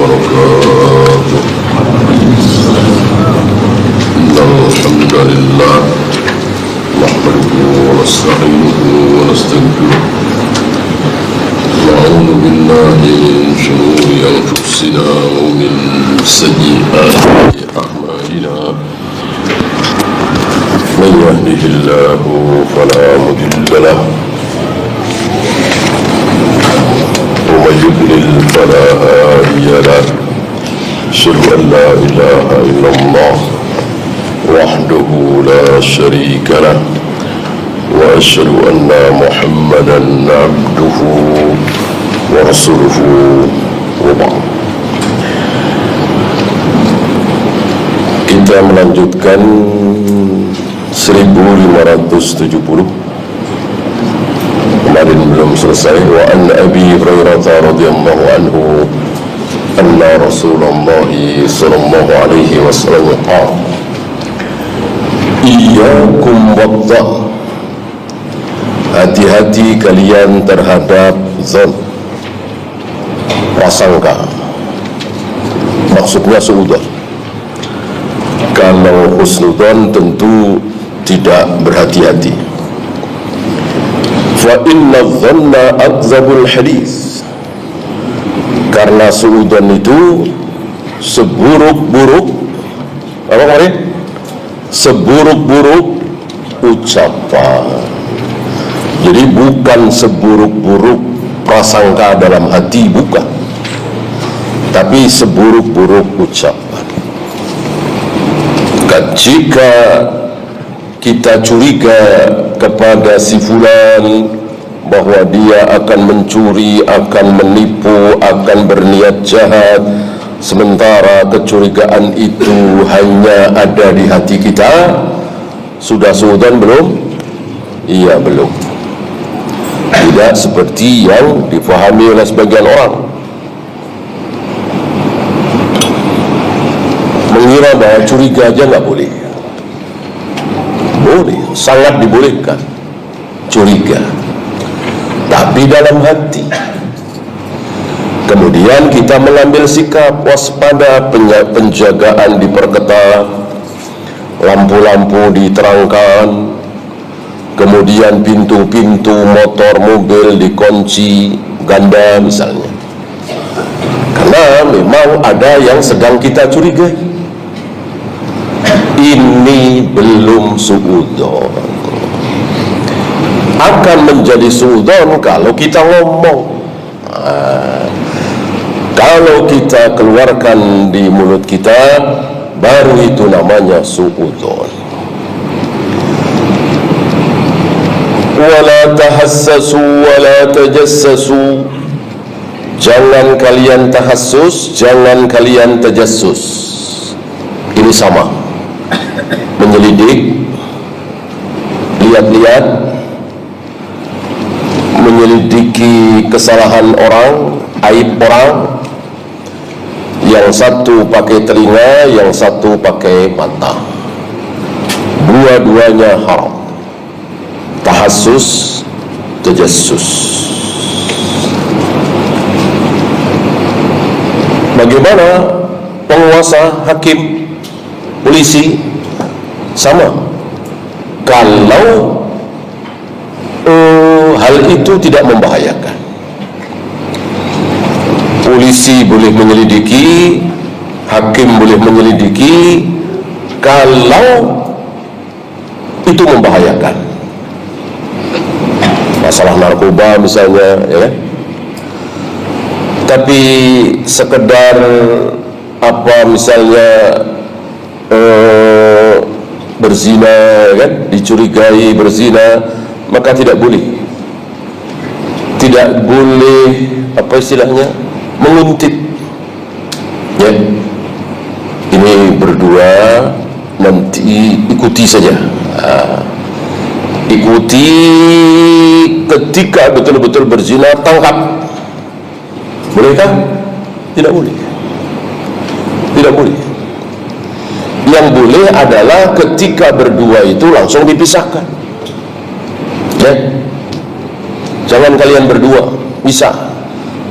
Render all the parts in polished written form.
وبركاته. إن الحمد لله نحمده ونستعينه ونستغفره ونعوذ بالله من شرور أنفسنا ومن سيئات أعمالنا. من يهده الله فلا مضل له ومن يضلل فلا هادي له. أشهد أن لا إله إلا الله وحده لا شريك له وأشهد أن محمدا عبده ورسوله وبعد. Kita melanjutkan 1570. Kemarin belum selesai. Wa an Abi Hurairah radhiyallahu anhu anna Rasulullah sallallahu alaihi wasallam qala iyyakum wadh-dhann, hati-hati kalian terhadap zon, prasangka, maksudnya suudzon. Kalau husnudzon tentu tidak berhati-hati. Fa inna dhanna akdzabul hadis, karena suudzon itu seburuk-buruk apa kemarin? Seburuk-buruk ucapan. Jadi bukan seburuk-buruk prasangka dalam hati, bukan, tapi seburuk-buruk ucapan. Jika kita curiga kepada si fulan bahwa dia akan mencuri, akan menipu, akan berniat jahat, sementara kecurigaan itu hanya ada di hati kita, sudah suudzon belum? Iya, belum. Tidak seperti yang difahami oleh sebagian orang, mengira bahwa curiga aja nggak boleh. Boleh, sangat dibolehkan curiga, tapi dalam hati. Kemudian kita mengambil sikap waspada, penjagaan diperketat, lampu-lampu diterangkan, kemudian pintu-pintu motor mobil dikunci ganda misalnya, karena memang ada yang sedang kita curigai. Ini belum suudzon. Akan menjadi suudzon kalau kita ngomong. Kalau kita keluarkan di mulut kita, baru itu namanya suudzon. Wala tahassasu wala tajassasu, jangan kalian tahassus, jangan kalian tajassus. Ini sama, menyelidik, lihat-lihat, menyelidiki kesalahan orang, aib orang. Yang satu pakai telinga, yang satu pakai mata. Dua-duanya haram. Tahassus, tajassus. Bagaimana penguasa, hakim, polisi? Sama. Kalau hal itu tidak membahayakan, polisi boleh menyelidiki, hakim boleh menyelidiki. Kalau itu membahayakan, masalah narkoba misalnya, ya kan? Tapi sekedar apa misalnya berzina, kan, dicurigai berzina, maka tidak boleh. Tidak boleh, apa istilahnya, menguntit. Ya, ini berdua, nanti ikuti saja. Ikuti, ketika betul-betul berzina, tangkap. Bolehkah? Tidak boleh. Tidak boleh. Yang boleh adalah ketika berdua itu langsung dipisahkan. Ya, jangan kalian berdua, bisa,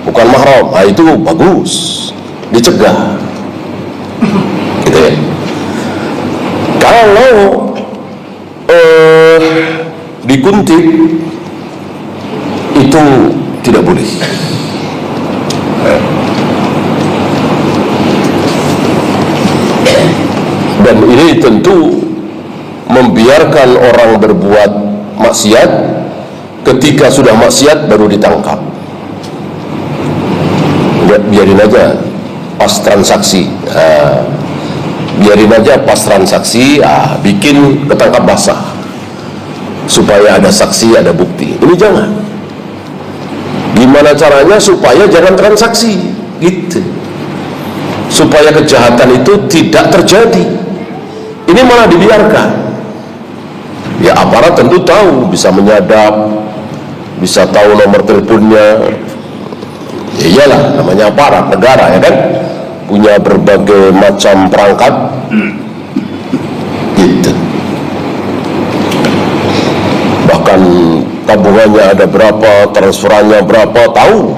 bukan mahram. Itu bagus. dicegah, gitu ya. Kalau dikuntit itu tidak boleh. Dan ini tentu membiarkan orang berbuat maksiat, ketika sudah maksiat baru ditangkap. Biarin aja pas transaksi, biarin aja pas transaksi, bikin ketangkap basah supaya ada saksi, ada bukti. Ini jangan. Gimana caranya supaya jangan transaksi, gitu, supaya kejahatan itu tidak terjadi. Ini malah dibiarkan. Ya aparat tentu tahu, bisa menyadap, bisa tahu nomor teleponnya. Ya iyalah, namanya aparat negara, ya kan, punya berbagai macam perangkat, gitu. Bahkan tabungannya ada berapa, transferannya berapa, tahu.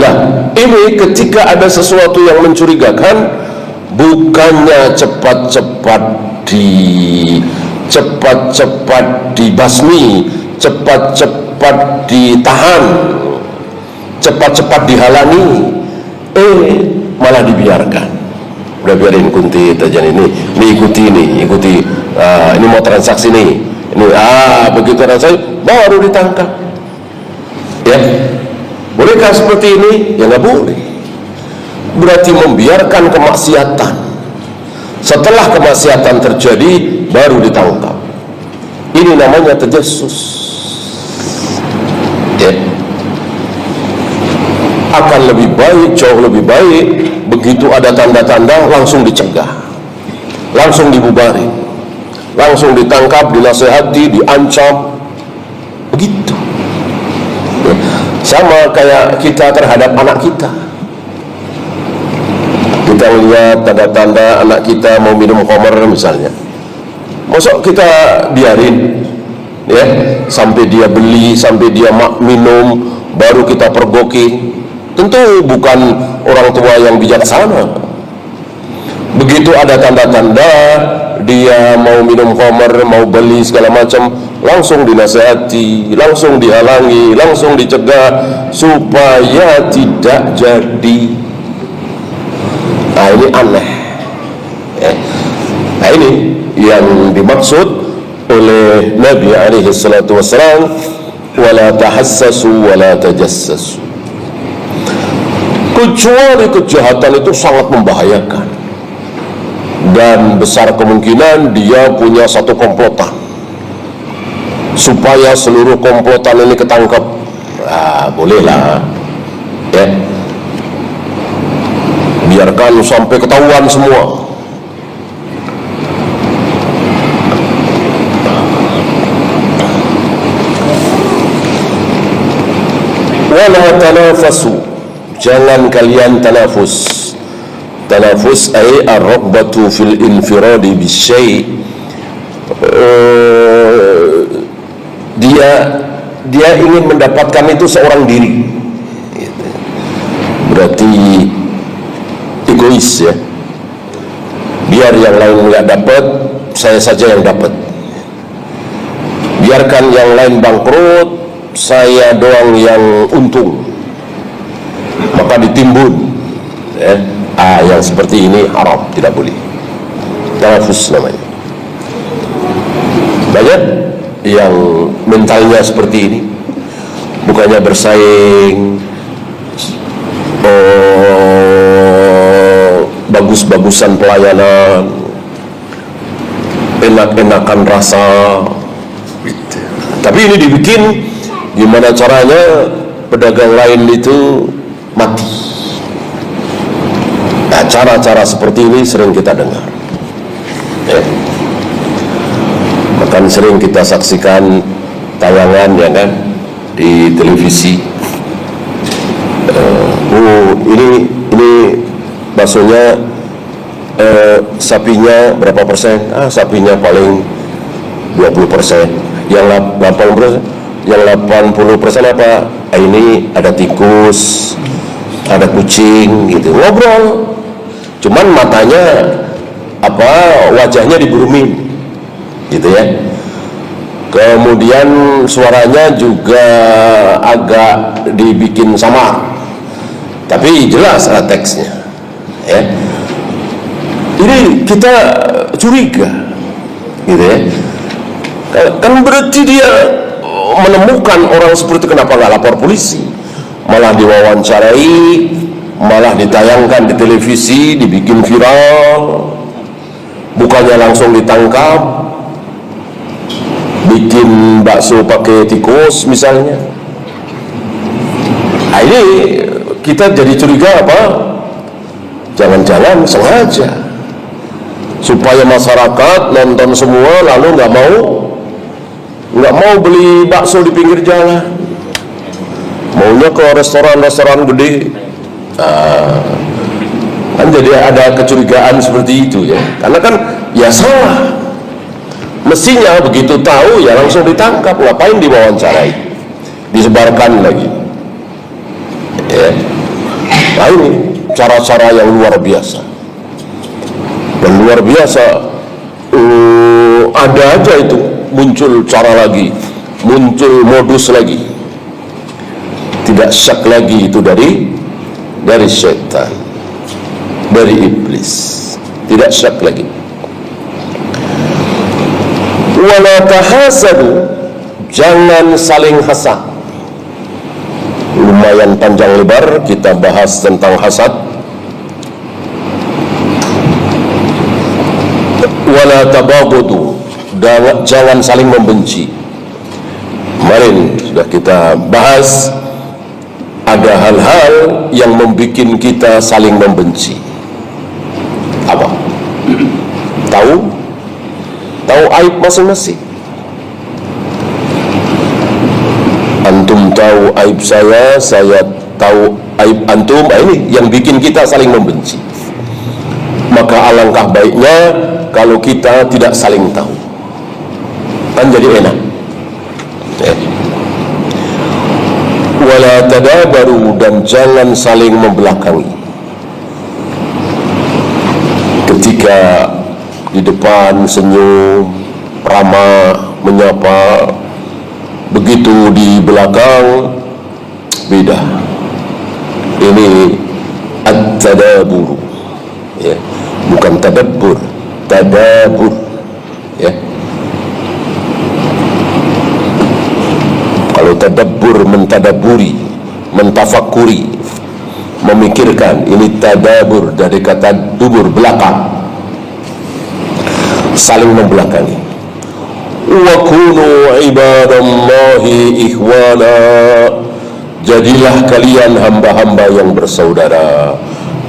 Nah, ini ketika ada sesuatu yang mencurigakan, bukannya cepat-cepat dibasmi, cepat-cepat ditahan, cepat-cepat dihalangi, malah dibiarkan. Udah biarin kuntit aja ini ikuti, ini mau transaksi nih, ini begitu transaksi baru ditangkap. Ya, bolehkah seperti ini? Ya nggak boleh. Berarti membiarkan kemaksiatan. Setelah kemaksiatan terjadi baru ditangkap. Ini namanya tajassus. Ya. Akan lebih baik, jauh lebih baik, begitu ada tanda-tanda langsung dicegah, langsung dibubarin, langsung ditangkap, dinasehati, diancam, begitu. Ya. Sama kayak kita terhadap anak kita. Kita lihat tanda-tanda anak kita mau minum khamar misalnya, masa kita biarin, ya, sampai dia beli, sampai dia minum, baru kita pergoki? Tentu bukan orang tua yang bijaksana. Begitu ada tanda-tanda dia mau minum khamar, mau beli segala macam, langsung dinasihati, langsung dihalangi, langsung dicegah supaya tidak jadi. Nah ini aneh. Nah ini yang dimaksud oleh Nabi alaihi salatu wassalam, wala tahassasu wala tajassasu. Kecuali kejahatan itu sangat membahayakan dan besar kemungkinan dia punya satu komplotan supaya seluruh komplotan ini ketangkep. Bolehlah, ya, biarkan sampai ketahuan semua. Wala tanafasu, jangan kalian tanafus. Tanafus ay ar-raghbatu fil infiradi bisyai'. Dia ingin mendapatkan itu seorang diri. Berarti egois, ya. Biar yang lain nggak dapat, saya saja yang dapat. Biarkan yang lain bangkrut, saya doang yang untung. Maka ditimbun, ya. Yang seperti ini haram, tidak boleh. Tanafus namanya. Banyak yang mentalnya seperti ini, bukannya bersaing, bagus-bagusan pelayanan, enak-enakan rasa, gitu. Tapi ini dibikin gimana caranya pedagang lain itu mati. Nah, cara-cara seperti ini sering kita dengar, ya. Bahkan sering kita saksikan tayangan, ya kan, di televisi. Ini baksonya, sapinya berapa persen? Sapinya paling 20%. Yang 80%, yang 80% apa? ini ada tikus, ada kucing gitu, ngobrol. Cuman matanya wajahnya diburumin gitu ya. Kemudian suaranya juga agak dibikin samar, tapi jelas ada teksnya ya. Ini kita curiga gitu ya. Kan berarti dia menemukan orang seperti itu, kenapa nggak lapor polisi, malah diwawancarai, malah ditayangkan di televisi, dibikin viral, bukannya langsung ditangkap, bikin bakso pakai tikus misalnya. Nah, ini kita jadi curiga apa? Jangan-jangan sengaja supaya masyarakat nonton semua lalu nggak mau beli bakso di pinggir jalan, maunya ke restoran-restoran gede. Kan jadi ada kecurigaan seperti itu ya, karena kan ya salah. Mestinya begitu tahu ya langsung ditangkap, ngapain diwawancarai, disebarkan lagi ya. Nah, ini cara-cara yang luar biasa, dan luar biasa. Ada aja itu muncul cara lagi, muncul modus lagi, tidak syak lagi itu dari syaitan, dari iblis, tidak syak lagi. Wala tahasadu, jangan saling hasad. Lumayan panjang lebar kita bahas tentang hasad. Wala tabaghadu, jangan saling membenci. Kemarin sudah kita bahas ada hal-hal yang membuat kita saling membenci. Apa? Tahu aib masing-masing. Antum tahu aib saya tahu aib antum. Ini yang bikin kita saling membenci. Maka alangkah baiknya kalau kita tidak saling tahu, kan jadi enak. Wala tadabaru, dan jangan saling membelakangi. Ketika di depan senyum, ramah, menyapa, begitu di belakang beda. Ini at-tadabur ya, bukan tadabbur, tadabur ya. Kalau tadabbur mentadaburi, mentafakuri, memikirkan, ini tadabur dari kata dubur, belakang, saling membelakangi. Wa kunu ibadallahi ikhwana, jadilah kalian hamba-hamba yang bersaudara,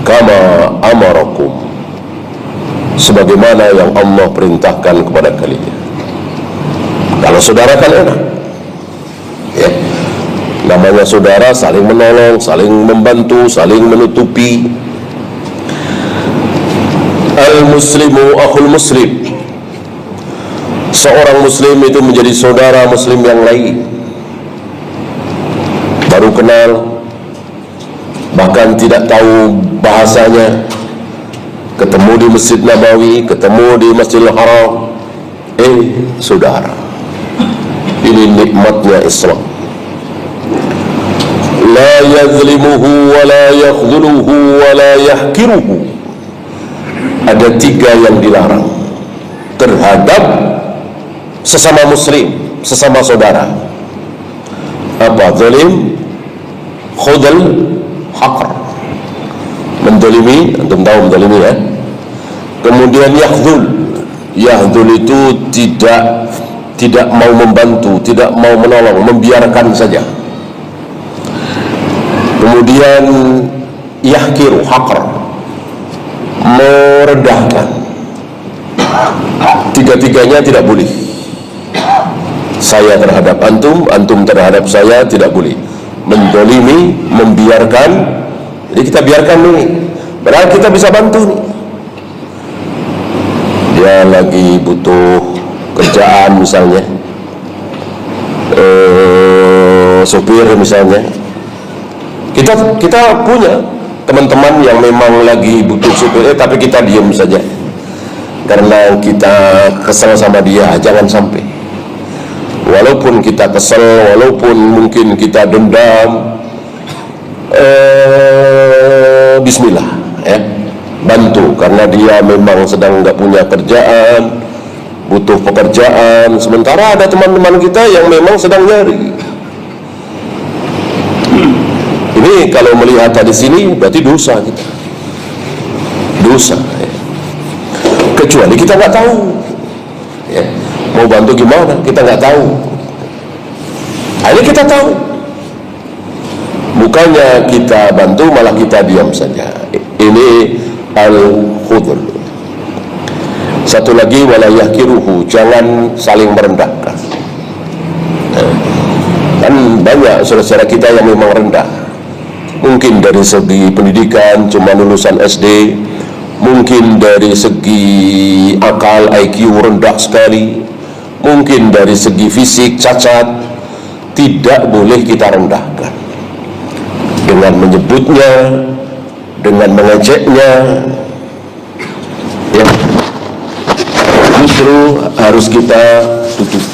kama amarakum, sebagaimana yang Allah perintahkan kepada kalian. Kalau saudara kan enak ya, namanya saudara, saling menolong, saling membantu, saling menutupi. Al-muslimu akhul muslim, seorang muslim itu menjadi saudara muslim yang lain. Baru kenal, bahkan tidak tahu bahasanya, ketemu di Masjid Nabawi, ketemu di Masjidil Haram, saudara. Ini nikmatnya Islam. La yazlimuhu wa la yakhdhuluhu wa la yahkiruhu. Ada 3 yang dilarang terhadap sesama muslim, sesama saudara. Apa? Zalim, khudl, haqr, mendolimi. Antum tahu mendolimi ya. Kemudian yahdul itu tidak mau membantu, tidak mau menolong, membiarkan saja. Kemudian yahkiru, haqr, merendahkan. 3-tiganya tidak boleh. Saya terhadap antum, antum terhadap saya tidak boleh. Mendolimi, membiarkan. Jadi kita biarkan nih, padahal kita bisa bantu nih. Dia lagi butuh kerjaan misalnya, atau sopir misalnya. Kita punya teman-teman yang memang lagi butuh supir, tapi kita diam saja karena kita kesel sama dia. Jangan sampai, walaupun kita kesel, walaupun mungkin kita dendam, bismillah ya, bantu, karena dia memang sedang nggak punya kerjaan, butuh pekerjaan, sementara ada teman-teman kita yang memang sedang nyari. Ini kalau melihat di sini berarti dosa kita, dosa ya. Kecuali kita nggak tahu ya, mau bantu gimana, kita nggak tahu. Akhirnya kita tahu, bukannya kita bantu malah kita diam saja. Ini al-khudhl. Satu lagi, wala yahkiruhu, jangan saling merendahkan. Kan banyak saudara-saudara kita yang memang rendah, mungkin dari segi pendidikan cuma lulusan SD, mungkin dari segi akal IQ rendah sekali, mungkin dari segi fisik cacat. Tidak boleh kita rendahkan dengan menyebutnya, dengan mengejeknya ya. Justru harus kita tutup.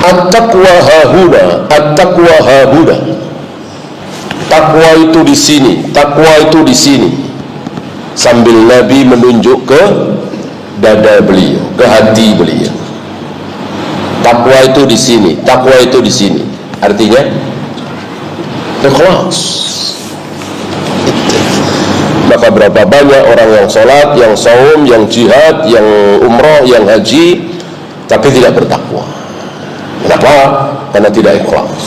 At-taqwa hahuna, at-taqwa hahuna. Takwa itu di sini, takwa itu di sini. Sambil Nabi menunjuk ke dada beliau, ke hati beliau. Takwa itu di sini, takwa itu di sini. Artinya ikhlas. Maka berapa banyak orang yang sholat, yang saum, yang jihad, yang umrah, yang haji, tapi tidak bertakwa. Kenapa? Karena tidak ikhlas.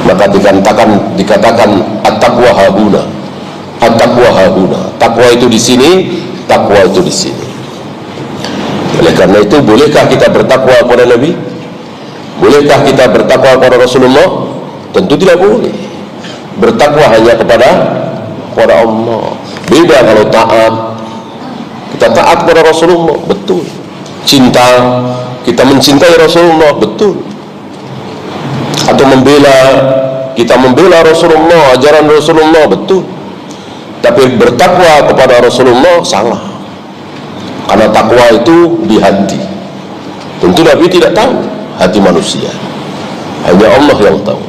Maka dikatakan at-taqwa hahuna, at-taqwa hahuna. Takwa itu di sini, takwa itu di sini. Oleh karena itu, bolehkah kita bertakwa kepada Nabi? Bolehkah kita bertakwa kepada Rasulullah? Tentu tidak boleh. Bertakwa hanya kepada Allah. Beda kalau taat. Kita taat kepada Rasulullah, betul. Cinta, kita mencintai Rasulullah, betul. Atau kita membela Rasulullah, ajaran Rasulullah, betul. Tapi bertakwa kepada Rasulullah salah. Karena takwa itu di hati. Tentu Nabi tidak tahu hati manusia, hanya Allah yang tahu.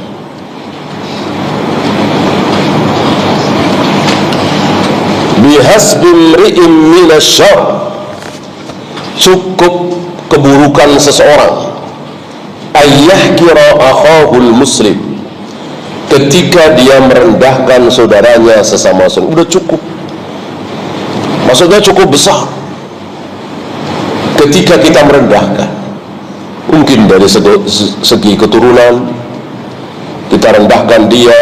Bihasbi imri'in minasyarr, cukup keburukan seseorang, ayyahkira akhahul muslim, ketika dia merendahkan saudaranya sesama muslim. Udah cukup, maksudnya cukup besar. Ketika kita merendahkan, mungkin dari segi keturunan, kita rendahkan dia,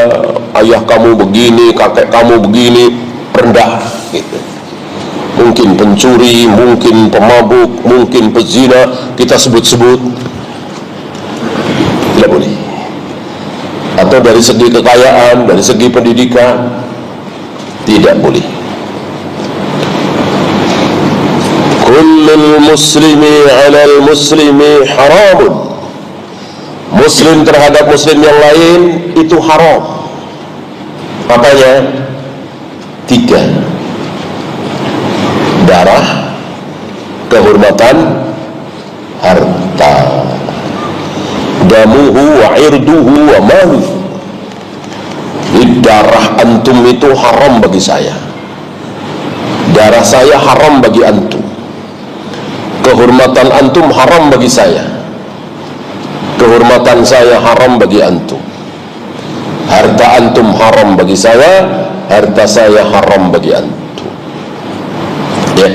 ayah kamu begini, kakek kamu begini, rendah gitu. Mungkin pencuri, mungkin pemabuk, mungkin pezina, kita sebut-sebut, tidak boleh. Atau dari segi kekayaan, dari segi pendidikan, tidak boleh. Kullul muslimi 'alal muslimi haramun, muslim terhadap muslim yang lain itu haram. Apanya? 3: darah, kehormatan, harta. Damuhu wa irduhu wa maluhu. Darah antum itu haram bagi saya, darah saya haram bagi antum. Kehormatan antum haram bagi saya, kehormatan saya haram bagi antum. Harta antum haram bagi saya, harta saya haram bagi antum. Ya,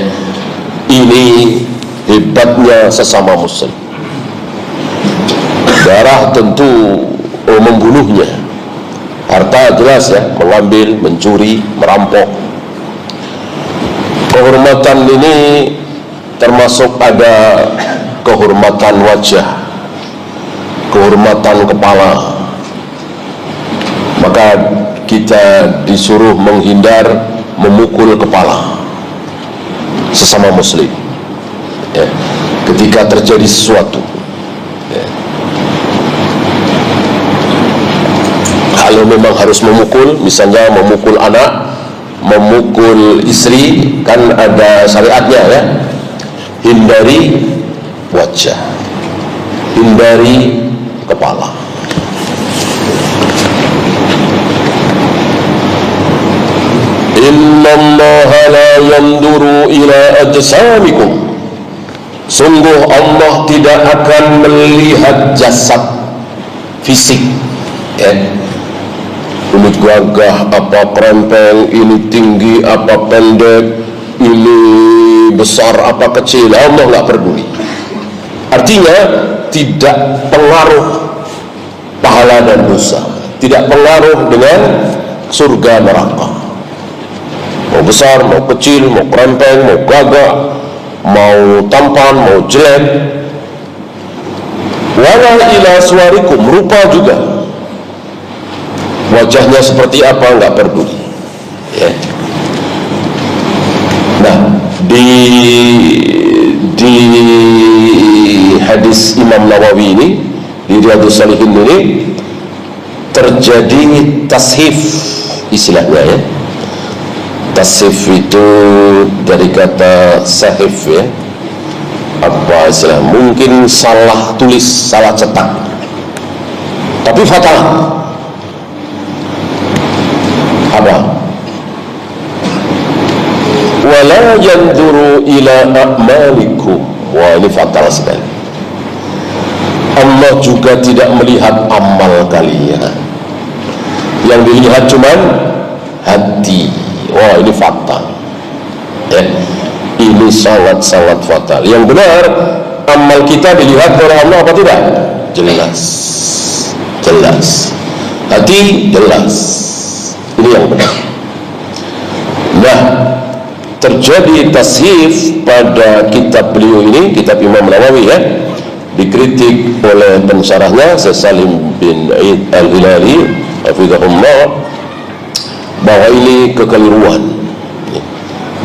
ini hebatnya sesama muslim. Darah tentu membunuhnya, harta jelas ya, mengambil, mencuri, merampok. Kehormatan ini termasuk ada kehormatan wajah, kehormatan kepala. Maka kita disuruh menghindar memukul kepala sesama muslim. ya, ketika terjadi sesuatu, ya. Kalau memang harus memukul, misalnya memukul anak, memukul istri, kan ada syariatnya ya. Hindari wajah, hindari kepala. Innallaha la yanduru ila ajsamikum. Sungguh Allah tidak akan melihat jasad fisik, ya. Ini gagah apa krempeng, ini tinggi apa pendek, ini besar apa kecil, Allah nggak peduli. Artinya tidak pengaruh pahala dan dosa, tidak pengaruh dengan surga neraka. Mau besar, mau kecil, mau krempeng, mau gagah, mau tampan, mau jelek. Wala ila suarikum, rupa juga. Wajahnya seperti apa nggak peduli, ya. Nah, di hadis Imam Nawawi ini, di Riyadhus Shalihin ini terjadi tashif istilahnya, ya. Tashif itu dari kata sahif, ya. Apa istilah? Mungkin salah tulis, salah cetak, tapi fatal. Apa? Wala yanzuru ila a'malikum. Wah, ini fatal sekali. Allah juga tidak melihat amal kalian. Yang dilihat cuman hati. Wah, ini fatal, ya. Ini sangat-sangat fatal. Yang benar, amal kita dilihat oleh Allah apa tidak? Jelas, jelas. Hati jelas. Ini yang benar. Nah, terjadi tashif pada kitab beliau ini, kitab Imam Nawawi, ya. Dikritik oleh pensyarahnya Syekh Salim bin Aid Al-Hilali hafizahullah, bahwa ini kekeliruan.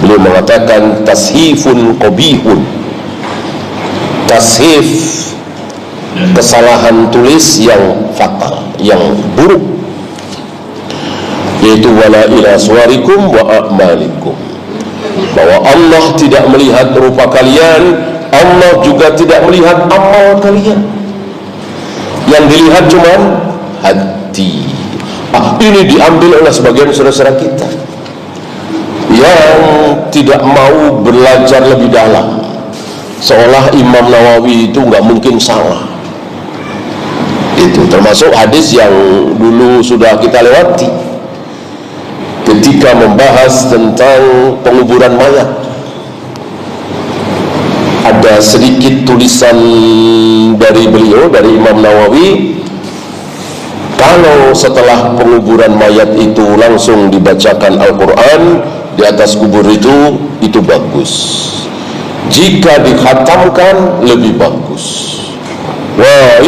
Beliau mengatakan tashifun qabihun, tashif kesalahan tulis yang fatal, yang buruk, yaitu wala ila suwarikum wa a'malikum, bahwa Allah tidak melihat rupa kalian, Allah juga tidak melihat amal kalian. Yang dilihat cuman hati. Ini diambil oleh sebagian saudara-saudara kita yang tidak mau belajar lebih dalam, seolah Imam Nawawi itu nggak mungkin salah. Itu termasuk hadis yang dulu sudah kita lewati ketika membahas tentang penguburan mayat. Ada sedikit tulisan dari beliau, dari Imam Nawawi, kalau setelah penguburan mayat itu langsung dibacakan Al-Quran di atas kubur itu bagus. Jika dikhatamkan lebih bagus. Wah,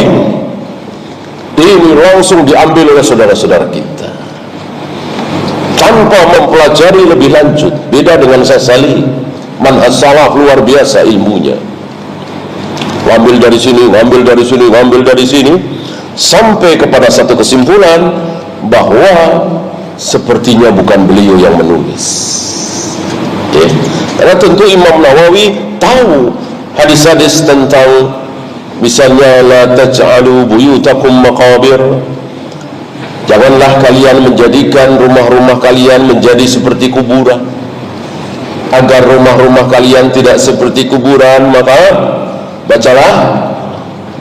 ini langsung diambil oleh saudara-saudara kita tanpa mempelajari lebih lanjut. Beda dengan Syekh Salih, manhaj salaf luar biasa ilmunya. Ngambil dari sini, ngambil dari sini, ngambil dari sini, sampai kepada satu kesimpulan bahwa sepertinya bukan beliau yang menulis, ya. Karena tentu Imam Nawawi tahu hadis-hadis tentang misalnya la taj'alu buyutakum maqabir, janganlah kalian menjadikan rumah-rumah kalian menjadi seperti kuburan. Agar rumah-rumah kalian tidak seperti kuburan, maka bacalah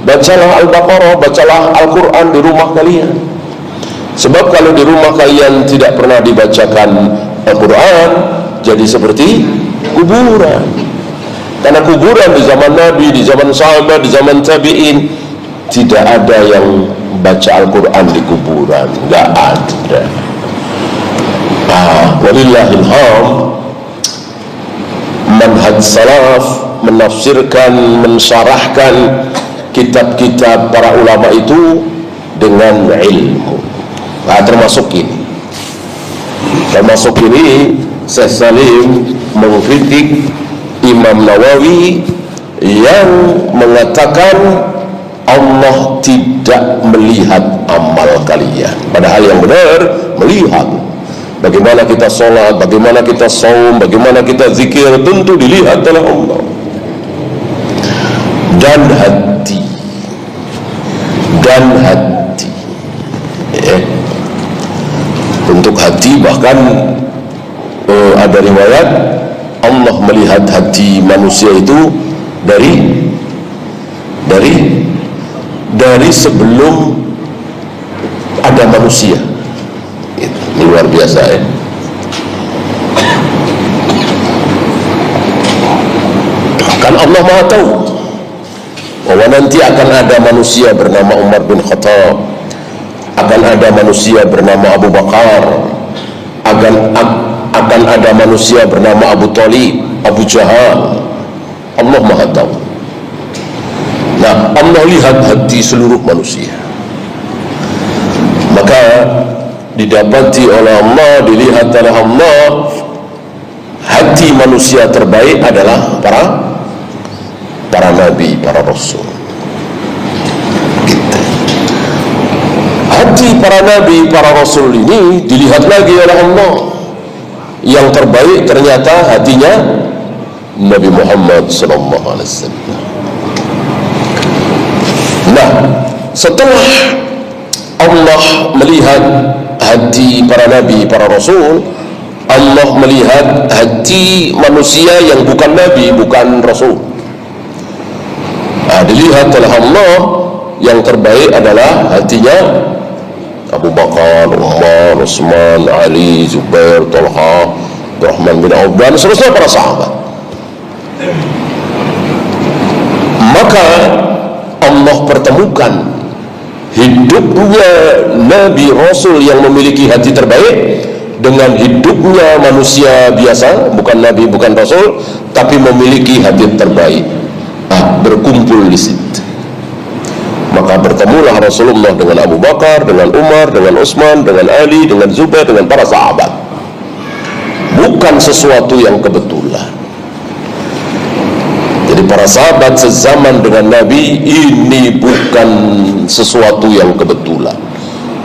Al-Baqarah, bacalah Al-Quran di rumah kalian. Sebab kalau di rumah kalian tidak pernah dibacakan Al-Quran, jadi seperti kuburan. Karena kuburan di zaman Nabi, di zaman sahabat, di zaman tabi'in, tidak ada yang baca Al-Quran di kuburan, nggak ada. Walillahilham, manhaj salaf menafsirkan, mensyarahkan kitab-kitab para ulama itu dengan ilmu. Termasuk ini Syekh Salim mengkritik Imam Nawawi yang mengatakan Allah tidak melihat amal kalian, padahal yang benar melihat. Bagaimana kita sholat, bagaimana kita saum, bagaimana kita zikir, tentu dilihat oleh Allah. Dan hati untuk hati, bahkan ada riwayat Allah melihat hati manusia itu dari sebelum ada manusia. Ini luar biasa ya. Kan Allah Maha tahu bahwa nanti akan ada manusia bernama Umar bin Khattab, akan ada manusia bernama Abu Bakar, akan ada manusia bernama Abu Talib, Abu Jahal. Allah Maha tahu. Nah, Allah lihat hati seluruh manusia, maka didapati oleh Allah, dilihat oleh Allah, hati manusia terbaik adalah para nabi, para rasul. Gitu. Hati para nabi, para rasul ini dilihat lagi oleh Allah. Yang terbaik ternyata hatinya Nabi Muhammad SAW. Nah, setelah Allah melihat hati para nabi, para rasul, Allah melihat hati manusia yang bukan nabi, bukan rasul. Nah, dilihat oleh Allah, yang terbaik adalah hatinya Abu Bakar, Umar, Utsman, Ali, Zubair, Talha, Rahman bin Auf, dan seterusnya para sahabat. Maka Allah pertemukan hidupnya Nabi Rasul yang memiliki hati terbaik dengan hidupnya manusia biasa, bukan Nabi, bukan Rasul, tapi memiliki hati terbaik. Berkumpul di situ. Maka bertemulah Rasulullah dengan Abu Bakar, dengan Umar, dengan Utsman, dengan Ali, dengan Zubair, dengan para sahabat. Bukan sesuatu yang kebetulan. Jadi para sahabat sezaman dengan Nabi ini bukan sesuatu yang kebetulan.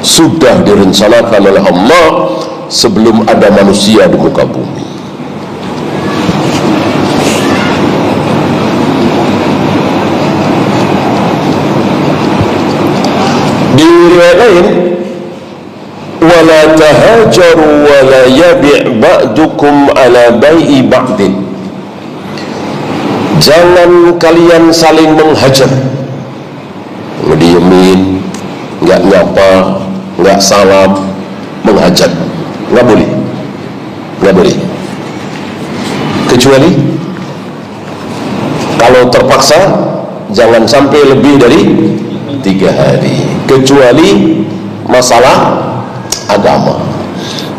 Sudah direncanakan oleh Allah sebelum ada manusia di muka bumi. Di riwayat lain, wala tahajaru wala yabi' ba'dukum ala bai'i ba'din. Jangan kalian saling menghajar, ngediemin, nggak nyapa, nggak salam, menghajar, nggak boleh, nggak boleh. Kecuali kalau terpaksa, jangan sampai lebih dari 3 hari. Kecuali masalah agama,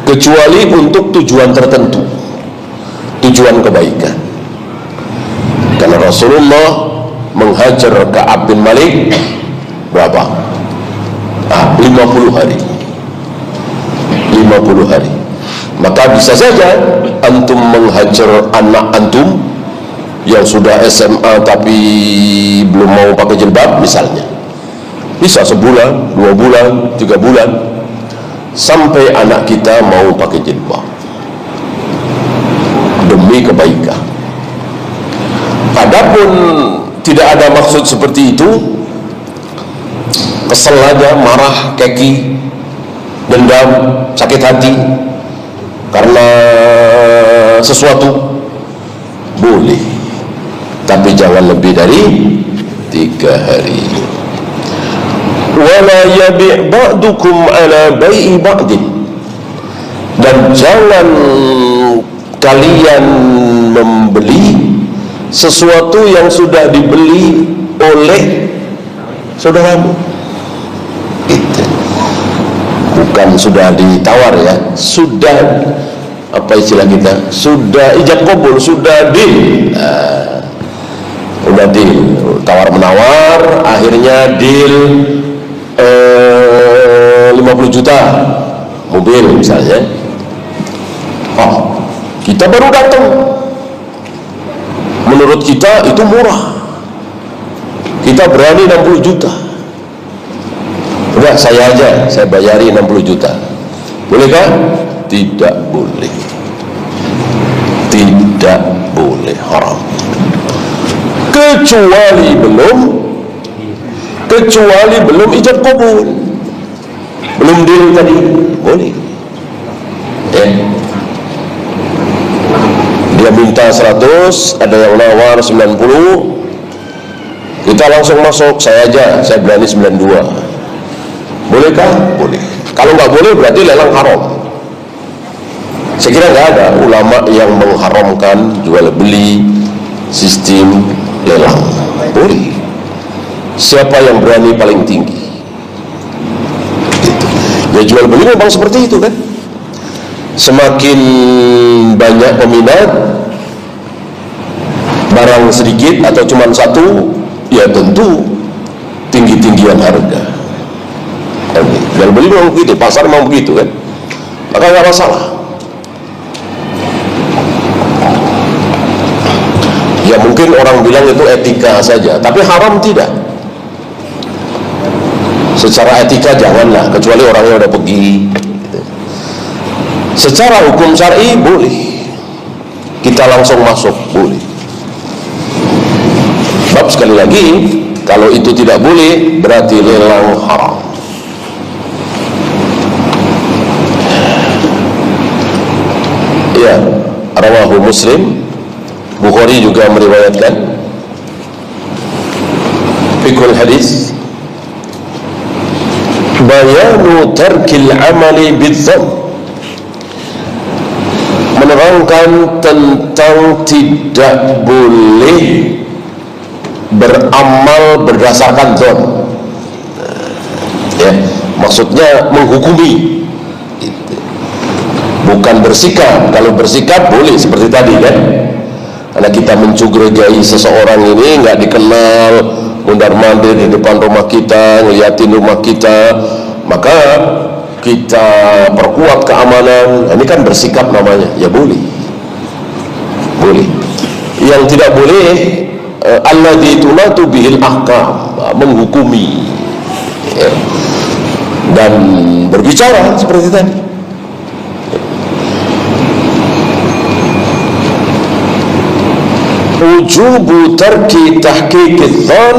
kecuali untuk tujuan tertentu, tujuan kebaikan. Karena Rasulullah menghajar Ka'ab bin Malik berapa? 50 hari. 50 hari. Maka bisa saja antum menghajar anak antum yang sudah SMA tapi belum mau pakai jilbab misalnya. Bisa sebulan, 2 bulan, 3 bulan, sampai anak kita mau pakai jilbab demi kebaikan. Adapun tidak ada maksud seperti itu, kesel aja, marah, keki, dendam, sakit hati karena sesuatu, boleh, tapi jangan lebih dari 3 hari. Wala yabi' ba'dukum ala bai'i ba'din, dan jangan kalian membeli sesuatu yang sudah dibeli oleh saudaramu. Itu bukan sudah ditawar ya, sudah apa istilah kita, sudah ijab kabul, sudah deal. Udah deal, tawar menawar, akhirnya deal 50 juta mobil misalnya. Kita baru datang, menurut kita itu murah, Kita berani 60 juta. Udah saya aja, saya bayari 60 juta. Bolehkah? Tidak boleh. Tidak boleh, haram. Kecuali belum ijab kabul, belum deal tadi, boleh. Dia minta 100, ada yang nawar 90, kita langsung masuk. Saya aja, saya berani 92. Bolehkah? Boleh. Kalau nggak boleh berarti lelang haram. Saya kira nggak ada ulama yang mengharamkan jual beli sistem lelang. Boleh. Siapa yang berani paling tinggi? Gitu. Ya jual beli memang seperti itu kan. Semakin banyak peminat, barang sedikit atau cuma satu, ya tentu tinggi-tinggian harga. Jual beli memang begitu, pasar memang begitu kan. Maka nggak masalah. Ya mungkin orang bilang itu etika saja, tapi haram tidak. Secara etika janganlah, kecuali orangnya udah pergi. Secara hukum syar'i boleh, kita langsung masuk, boleh. Sebab sekali lagi, kalau itu tidak boleh berarti lelang haram. Ya, rawahu Muslim, Bukhari juga meriwayatkan fiqhul hadis, bayanu tarkil amali bidzan, menerangkan tentang tidak boleh beramal berdasarkan dzan. Ya, maksudnya menghukumi, bukan bersikap. Kalau bersikap boleh seperti tadi kan, karena kita mencurigai seseorang ini nggak dikenal, mundar-mandir di depan rumah kita, ngeliatin rumah kita, maka kita perkuat keamanan. Ini kan bersikap namanya, ya boleh. Boleh. Yang tidak boleh, alladzi tunatu bihil ahkam, menghukumi, ya, dan berbicara seperti tadi. Wujubu tarki tahqiqiz dzan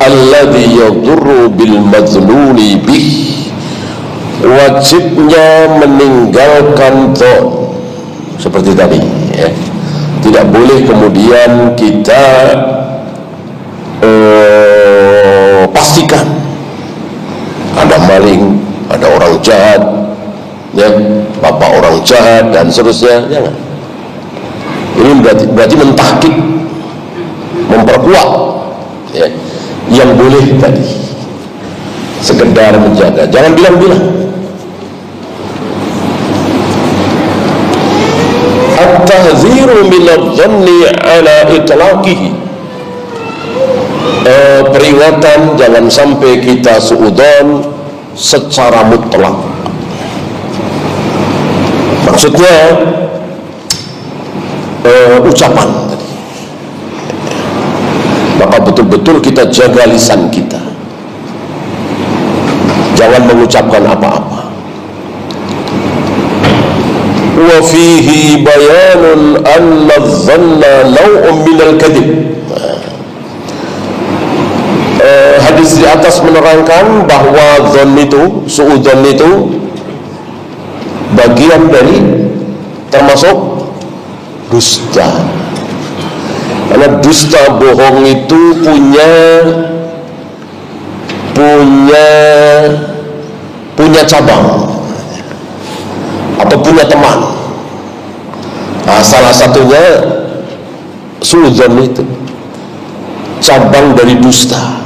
alladzi yadurru bil madluli bih, wajibnya meninggalkan dzan seperti tadi ya. Tidak boleh kemudian kita pastikan ada maling, ada orang jahat ya, bapak orang jahat dan seterusnya, jangan. Ini berarti mentahkik, memperkuat ya, yang boleh tadi, sekedar menjaga, jangan bilang-bilang. At-tahziru minadh-dhanni ala itlaqihi, peringatan jangan sampai kita suudzon secara mutlak. Maksudnya ucapan tadi, maka betul-betul kita jaga lisan kita, jangan mengucapkan apa-apa. Wa fihi bayanun anna adh-dhanna naw'un minal kadhib. Hadis di atas menerangkan bahwa dzan itu, suudzon itu bagian dari, termasuk dusta. Karena dusta, bohong itu punya cabang atau punya teman. Nah, salah satunya suudzon itu cabang dari dusta.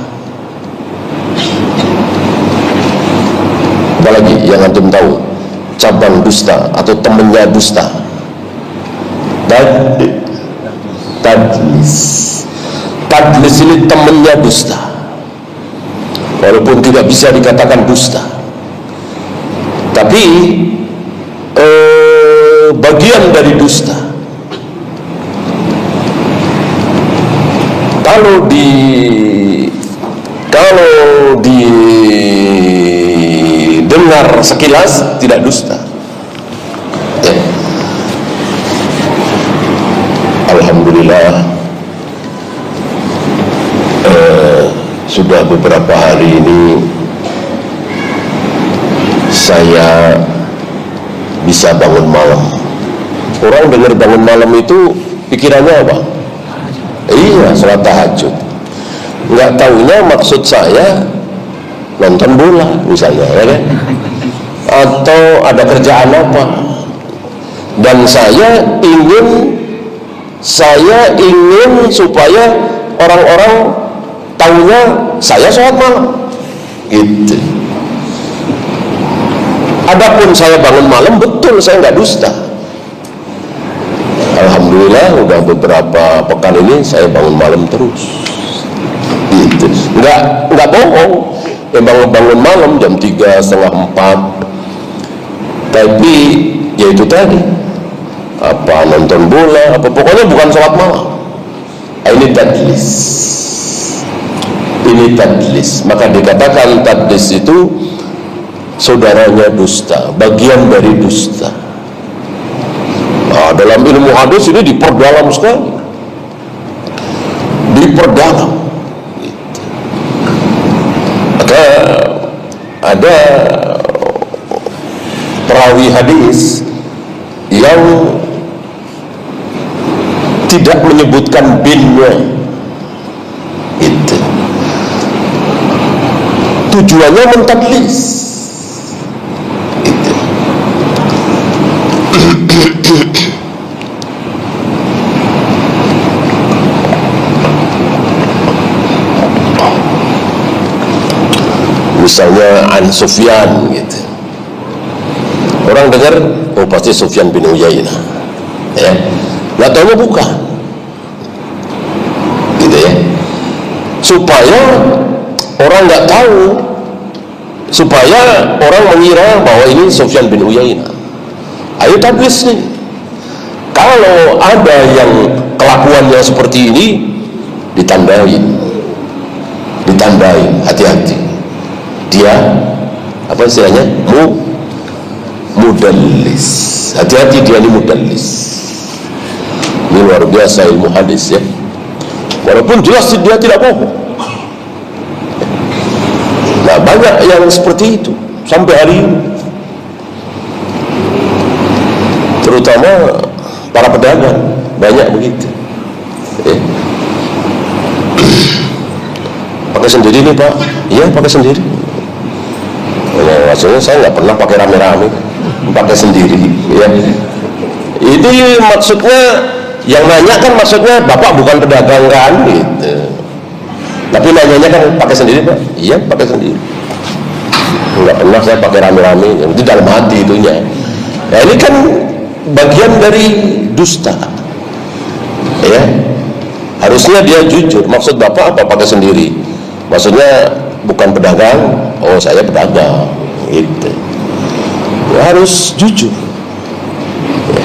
Apalagi yang antum tahu cabang dusta atau temannya dusta? Tadlis ini temannya dusta, walaupun tidak bisa dikatakan dusta, tapi bagian dari dusta. Kalau kalau didengar sekilas tidak dusta. Ya. Alhamdulillah, sudah beberapa hari ini saya bisa bangun malam. Orang dengar bangun malam itu pikirannya apa? Iya, sholat tahajud. Nggak taunya maksud saya nonton bola misalnya, ya kan? Atau ada kerjaan apa? Dan saya ingin supaya orang-orang tahunya saya sholat malam, gitu. Adapun saya bangun malam, betul saya nggak dusta. Alhamdulillah, udah beberapa pekan ini saya bangun malam terus. Gitu. Nggak bohong, memang bangun malam jam 3, setengah 4. Tapi ya itu tadi, apa nonton bola, apa pokoknya bukan sholat malam. Ini tadlis. Ini tadlis. Maka dikatakan tadlis itu saudaranya dusta, bagian dari dusta. Nah, dalam ilmu hadis ini diperdalam sekali, diperdalam. Maka ada perawi hadis yang tidak menyebutkan binnya, itu tujuannya mentadlis. Itu misalnya An Sufyan gitu, orang dengar oh pasti Sufyan bin Uyainah, ya, nggak tahunya bukan, gitu ya, supaya orang nggak tahu, supaya orang mengira bahwa ini Sufyan bin Uyainah. Ayo tadlis nih. Kalau ada yang kelakuannya seperti ini, ditandain, hati-hati. Dia apa istilahnya? Mudallis. Hati-hati, dia ini mudallis. Ini luar biasa ilmu hadis, ya. Walaupun jelas dia tidak bohong. Nah, banyak yang seperti itu sampai hari ini, terutama para pedagang, banyak begitu. Pakai sendiri nih Pak? Iya, pakai sendiri. Maksudnya saya nggak pernah pakai rame-rame, pakai sendiri, ya. Ini maksudnya, yang nanya kan maksudnya Bapak bukan pedagang kan, gitu. Tapi nanyanya kan pakai sendiri Pak? Iya, pakai sendiri. Nggak pernah saya pakai rame-rame, itu dalam hati itunya. Nah, ini kan bagian dari dusta, ya. Harusnya dia jujur. Maksud Bapak apa pakai sendiri? Maksudnya bukan pedagang. Oh, saya pedagang, gitu. Ya, harus jujur, ya.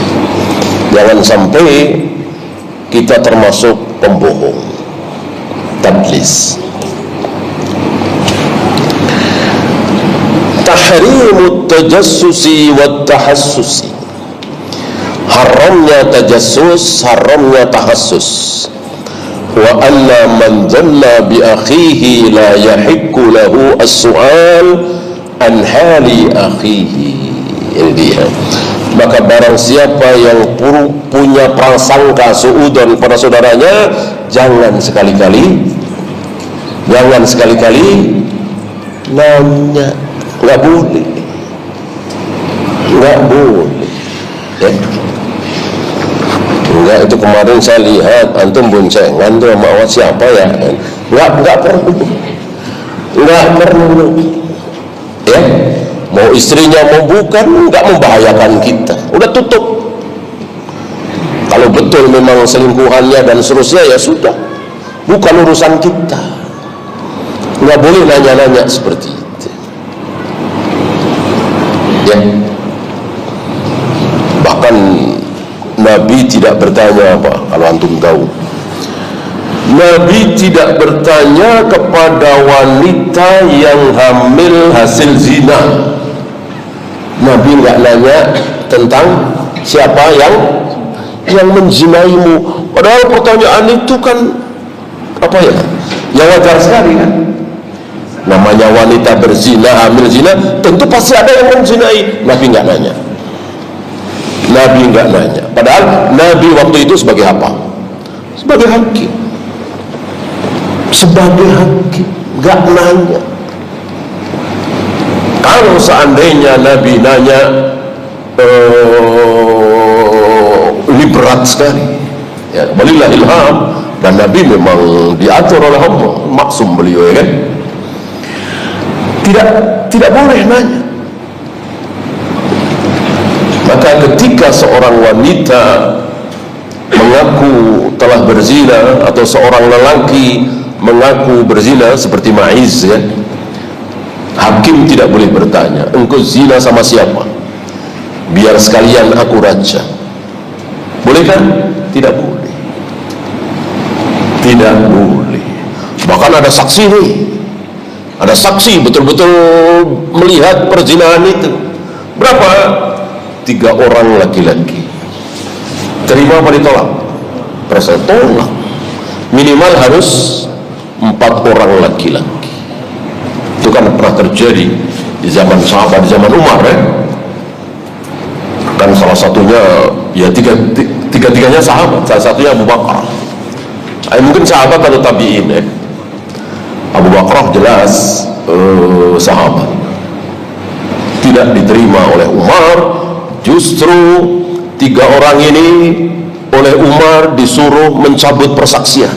Jangan sampai kita termasuk pembohong, tadlis. Tahrimut tajassusi wa tahassusi. Haramnya tajassus, haramnya tahassus. Wa anna man dhalla bi akhihi la yahikku lahu as-su'al an hali akhihi. Ini dia. Maka barang siapa yang punya prasangka suudzon pada saudaranya, jangan sekali-kali nanya. Nggak boleh, ya. Enggak, itu kemarin saya lihat antum boncengan tuh sama siapa ya, nggak perlu, ya. Mau istrinya mau bukan, nggak membahayakan kita, udah tutup. Kalau betul memang selingkuhannya dan seterusnya, ya sudah, bukan urusan kita. Nggak boleh nanya-nanya seperti itu, ya. Bahkan Nabi tidak bertanya apa, kalau antum tahu, Nabi tidak bertanya kepada wanita yang hamil hasil zina. Nabi nggak nanya tentang siapa yang menzinaimu. Padahal pertanyaan itu kan apa ya? Ya wajar sekali kan. Namanya wanita berzina, hamil zina, tentu pasti ada yang menzinai. Nabi nggak nanya. Nabi nggak nanya. Padahal Nabi waktu itu sebagai apa? Sebagai hakim. Sebagai hakim, nggak nanya. Kalau seandainya Nabi nanya, ini berat sekali. Ya, walillah ilham, dan Nabi memang diatur oleh Allah, maksum beliau, ya kan? Tidak boleh nanya. Maka ketika seorang wanita mengaku telah berzina atau seorang lelaki mengaku berzina seperti Ma'iz, ya, hakim tidak boleh bertanya, engkau zina sama siapa? Biar sekalian aku raja. Boleh kan? Tidak boleh. Tidak boleh. Bahkan ada saksi nih. Ada saksi betul-betul melihat perzinahan itu. Berapa? 3 orang laki-laki. Terima apa ditolak? Perasaan tolak. Minimal harus 4 orang laki-laki. Itu kan pernah terjadi di zaman sahabat, di zaman Umar, ya. Kan salah satunya, ya tiga-tiganya sahabat, salah satunya Abu Bakar. Mungkin sahabat atau tabi'in, ya. Abu Bakar jelas sahabat. Tidak diterima oleh Umar. Justru 3 orang ini oleh Umar disuruh mencabut persaksian.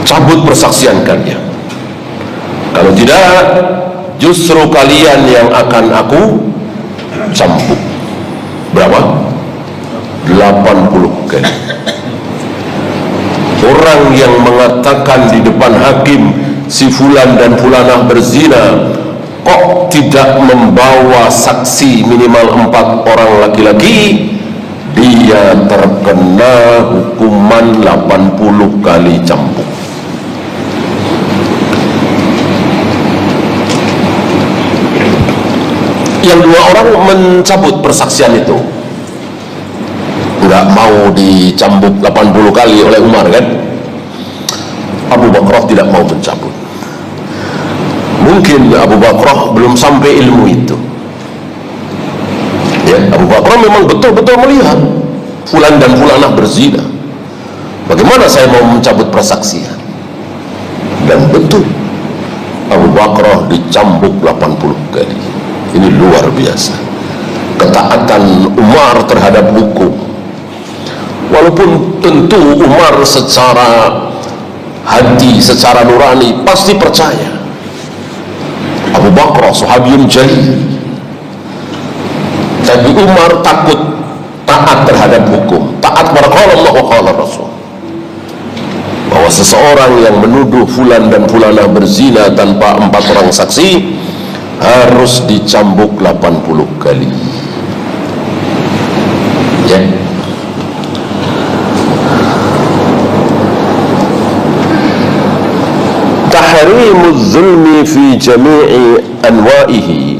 Cabut persaksian kalian. Kalau tidak, justru kalian yang akan aku cambuk. Berapa? 80 kali. Orang yang mengatakan di depan hakim si fulan dan fulanah berzina, kok tidak membawa saksi minimal 4 orang laki-laki, dia terkena hukuman 80 kali cambuk. Yang 2 orang mencabut persaksian itu, nggak mau dicambuk 80 kali oleh Umar, kan? Abu Bakar tidak mau mencabut. Mungkin Abu Bakar belum sampai ilmu itu, ya. Abu Bakar memang betul-betul melihat fulan dan fulanah berzina. Bagaimana saya mau mencabut persaksian? Dan betul Abu Bakar dicambuk 80 kali. Ini luar biasa ketaatan Umar terhadap hukum. Walaupun tentu Umar secara hati, secara nurani pasti percaya Abu Bakar sahabiyun jalil, tapi Umar takut taat terhadap hukum, taat kepada Allah wa qala Rasul, bahwa seseorang yang menuduh fulan dan fulanah berzina tanpa 4 orang saksi harus dicambuk 80 kali, ya. Tahrimuz zulmi fi jami'i anwa'ihi,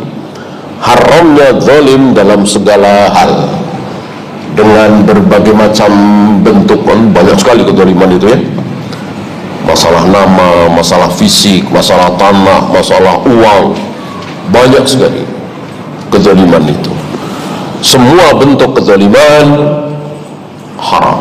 haramnya zalim dalam segala hal dengan berbagai macam bentuk. Banyak sekali kezaliman itu, ya. Masalah nama, masalah fisik, masalah tanah, masalah uang, banyak sekali kezaliman itu. Semua bentuk kezaliman haram.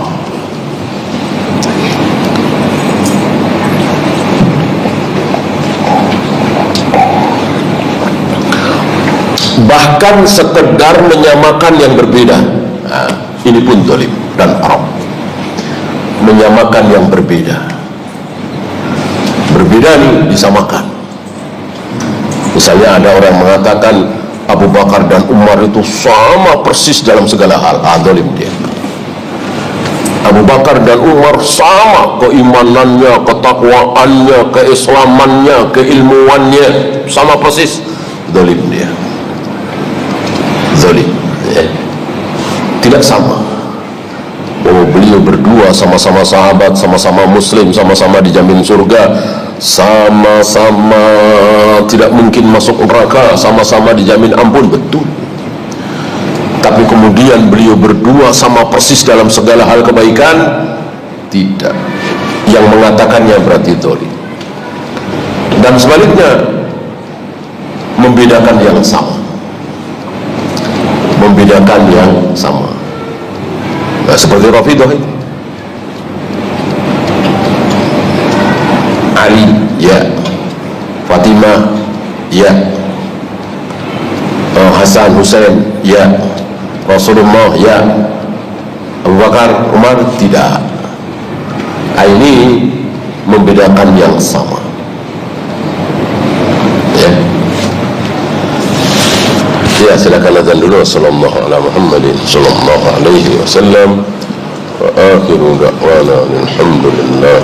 Bahkan sekedar menyamakan yang berbeda, nah, ini pun zalim dan haram. Menyamakan yang berbeda, berbeda nih disamakan. Misalnya ada orang mengatakan Abu Bakar dan Umar itu sama persis dalam segala hal, zalim dia. Abu Bakar dan Umar sama keimanannya, ketakwaannya, keislamannya, keilmuannya, sama persis, zalim dia. Zalim, ya. Tidak sama. Oh, beliau beliau berdua sama-sama sahabat, sama-sama muslim, sama-sama dijamin surga, sama-sama tidak mungkin masuk neraka, sama-sama dijamin ampun, betul. Tapi kemudian beliau berdua sama persis dalam segala hal kebaikan, tidak. Yang mengatakannya berarti zalim. Dan sebaliknya, membedakan yang sama, membedakan yang sama. Nah, seperti Rafidhah itu, Ali, ya. Fatimah, ya. Hasan, Husain, ya. Rasulullah, ya. Abu Bakar, Umar, tidak. Ini membedakan yang sama, ya. Ya, silakan azan dulu. Sallallahu ala Muhammadin sallallahu alaihi wasallam. Wa akhiru da'wana alhamdulillah.